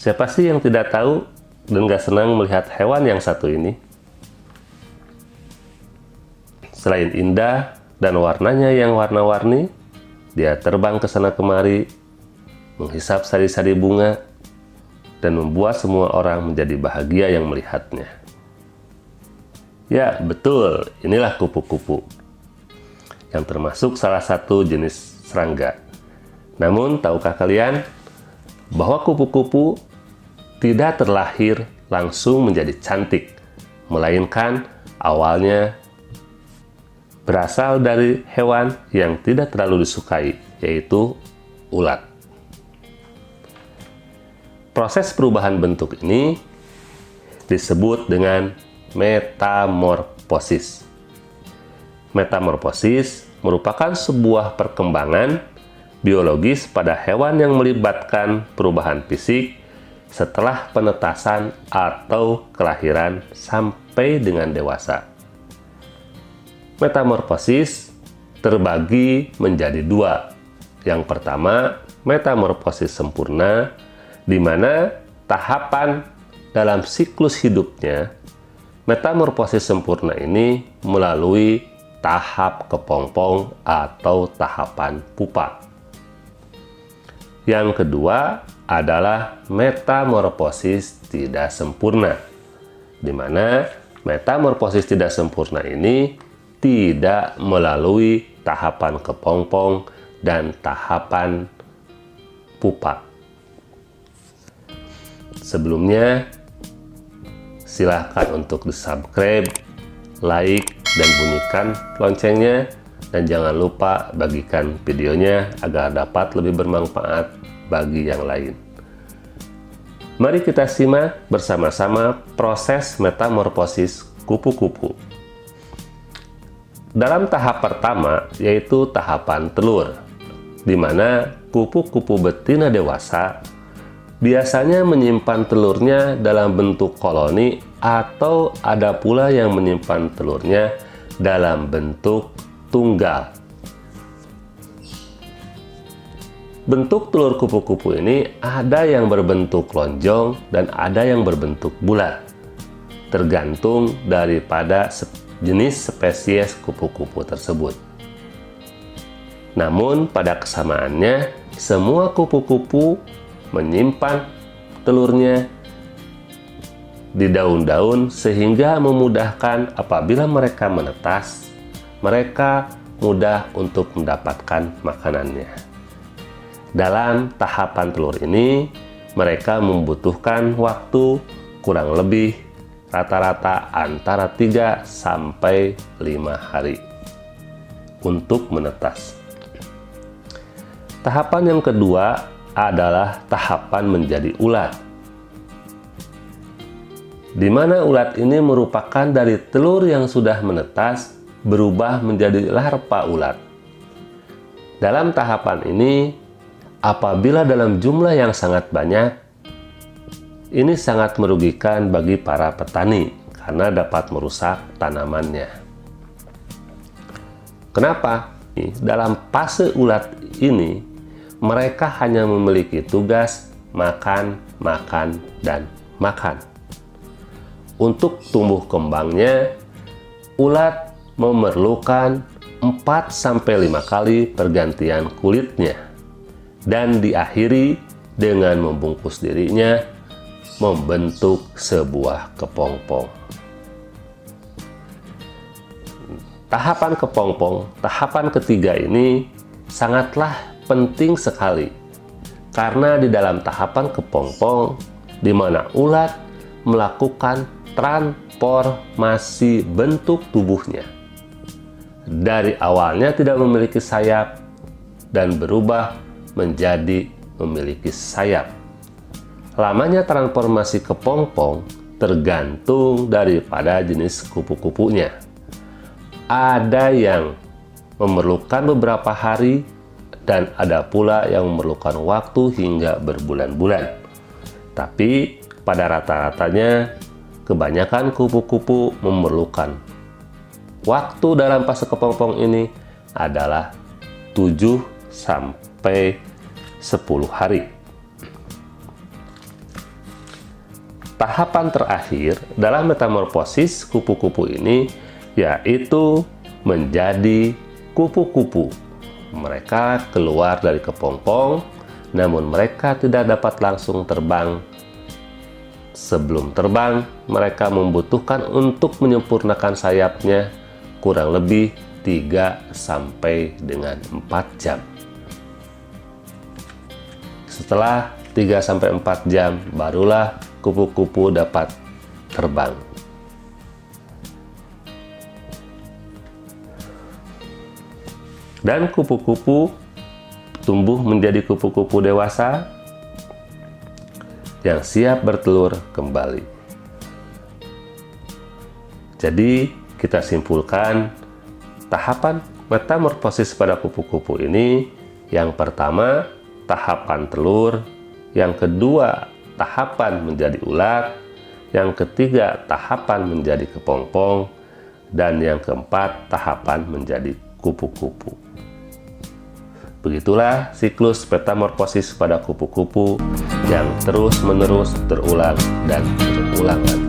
Siapa sih yang tidak tahu dan gak senang melihat hewan yang satu ini? Selain indah dan warnanya yang warna-warni, dia terbang ke sana kemari, menghisap sari-sari bunga, dan membuat semua orang menjadi bahagia yang melihatnya. Ya, betul, inilah kupu-kupu, yang termasuk salah satu jenis serangga. Namun, tahukah kalian bahwa kupu-kupu tidak terlahir langsung menjadi cantik, melainkan awalnya berasal dari hewan yang tidak terlalu disukai, yaitu ulat. Proses perubahan bentuk ini disebut dengan metamorfosis. Metamorfosis merupakan sebuah perkembangan biologis pada hewan yang melibatkan perubahan fisik setelah penetasan atau kelahiran sampai dengan dewasa. Metamorfosis terbagi menjadi dua. Yang pertama, metamorfosis sempurna, di mana tahapan dalam siklus hidupnya, metamorfosis sempurna ini melalui tahap kepompong atau tahapan pupa. Yang kedua adalah metamorfosis tidak sempurna, di mana metamorfosis tidak sempurna ini tidak melalui tahapan kepompong dan tahapan pupa. Sebelumnya, silahkan untuk di-subscribe, like, dan bunyikan loncengnya. Dan jangan lupa bagikan videonya agar dapat lebih bermanfaat bagi yang lain. Mari kita simak bersama-sama proses metamorfosis kupu-kupu. Dalam tahap pertama, yaitu tahapan telur, di mana kupu-kupu betina dewasa biasanya menyimpan telurnya dalam bentuk koloni, atau ada pula yang menyimpan telurnya dalam bentuk tunggal. Bentuk telur kupu-kupu ini ada yang berbentuk lonjong dan ada yang berbentuk bulat, tergantung daripada jenis spesies kupu-kupu tersebut. Namun pada kesamaannya, semua kupu-kupu menyimpan telurnya di daun-daun sehingga memudahkan apabila mereka menetas, mereka mudah untuk mendapatkan makanannya. Dalam tahapan telur ini, mereka membutuhkan waktu kurang lebih rata-rata antara 3 sampai 5 hari untuk menetas. Tahapan yang kedua adalah tahapan menjadi ulat, di mana ulat ini merupakan dari telur yang sudah menetas berubah menjadi larva ulat. Dalam tahapan ini, apabila dalam jumlah yang sangat banyak, ini sangat merugikan bagi para petani karena dapat merusak tanamannya. Kenapa? Dalam fase ulat ini, mereka hanya memiliki tugas makan, makan, dan makan. Untuk tumbuh kembangnya, ulat memerlukan 4-5 kali pergantian kulitnya, dan diakhiri dengan membungkus dirinya membentuk sebuah kepompong. Tahapan kepompong, tahapan ketiga ini sangatlah penting sekali, karena di dalam tahapan kepompong, di mana ulat melakukan transformasi bentuk tubuhnya. Dari awalnya tidak memiliki sayap dan berubah menjadi memiliki sayap. Lamanya transformasi kepompong tergantung daripada jenis kupu-kupunya. Ada yang memerlukan beberapa hari, dan ada pula yang memerlukan waktu hingga berbulan-bulan. Tapi pada rata-ratanya, kebanyakan kupu-kupu memerlukan waktu dalam fase kepompong ini adalah 7 sampai 10 hari. tahapan terakhir dalam metamorfosis kupu-kupu ini yaitu menjadi kupu-kupu. Mereka keluar dari kepompong, namun mereka tidak dapat langsung terbang. Sebelum terbang, mereka membutuhkan untuk menyempurnakan sayapnya kurang lebih 3 sampai dengan 4 jam. Setelah 3 sampai 4 jam, barulah kupu-kupu dapat terbang. Dan kupu-kupu tumbuh menjadi kupu-kupu dewasa yang siap bertelur kembali. Jadi, kita simpulkan tahapan metamorfosis pada kupu-kupu ini. Yang pertama, tahapan telur. Yang kedua, tahapan menjadi ulat. Yang ketiga, tahapan menjadi kepompong. Dan yang keempat, tahapan menjadi kupu-kupu. Begitulah siklus metamorfosis pada kupu-kupu yang terus-menerus terulang dan terulang lagi.